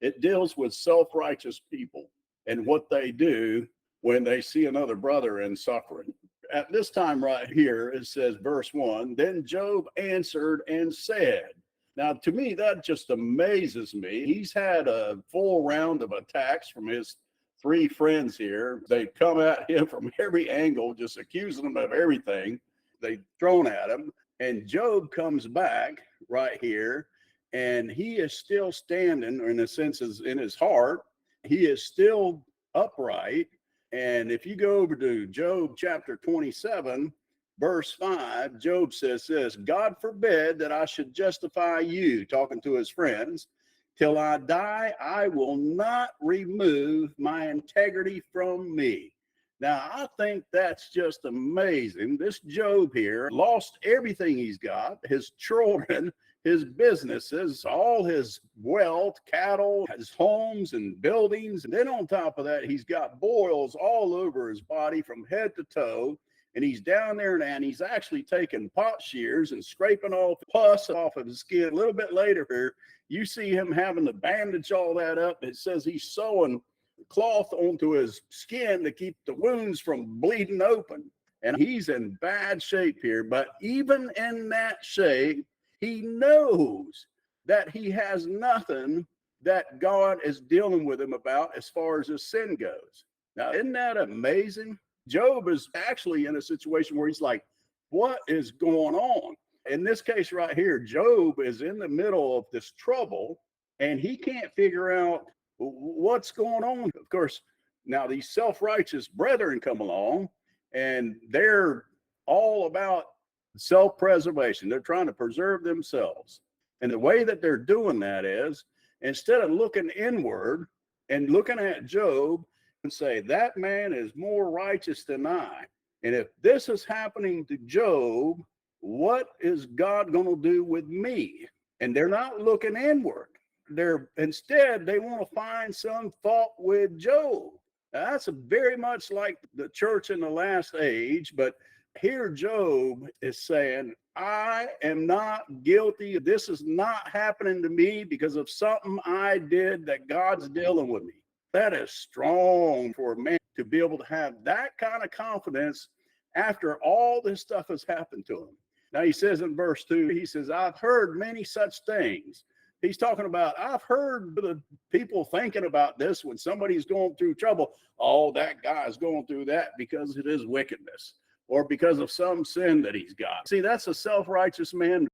It deals with self-righteous people and what they do when they see another brother in suffering. At this time right here, it says, verse 1, then Job answered and said. Now, to me, that just amazes me. He's had a full round of attacks from his three friends here. They come at him from every angle, just accusing him of everything they've thrown at him. And Job comes back right here, and he is still standing, or in a sense, is in his heart. He is still upright. And if you go over to Job chapter 27, verse 5, Job says this, God forbid that I should justify you, talking to his friends, till I die, I will not remove my integrity from me. Now, I think that's just amazing. This Job here lost everything he's got, his children, his businesses, all his wealth, cattle, his homes and buildings. And then on top of that, he's got boils all over his body from head to toe. And he's down there and he's actually taking pot shears and scraping off pus off of his skin. A little bit later here, you see him having to bandage all that up. It says he's sewing cloth onto his skin to keep the wounds from bleeding open. And he's in bad shape here. But even in that shape, he knows that he has nothing that God is dealing with him about as far as his sin goes. Now, isn't that amazing? Job is actually in a situation where he's like, what is going on? In this case right here, Job is in the middle of this trouble and he can't figure out what's going on. Of course, now these self-righteous brethren come along and they're all about self-preservation. They're trying to preserve themselves. And the way that they're doing that is, instead of looking inward and looking at Job and say, that man is more righteous than I. And if this is happening to Job, what is God going to do with me? And they're not looking inward. Instead, they want to find some fault with Job. Now, that's very much like the church in the last age, but here Job is saying, I am not guilty. This is not happening to me because of something I did that God's dealing with me. That is strong for a man to be able to have that kind of confidence after all this stuff has happened to him. Now he says in verse 2, he says, I've heard many such things. He's talking about, I've heard the people thinking about this when somebody's going through trouble. Oh, that guy's going through that because of his wickedness or because of some sin that he's got. See, that's a self-righteous man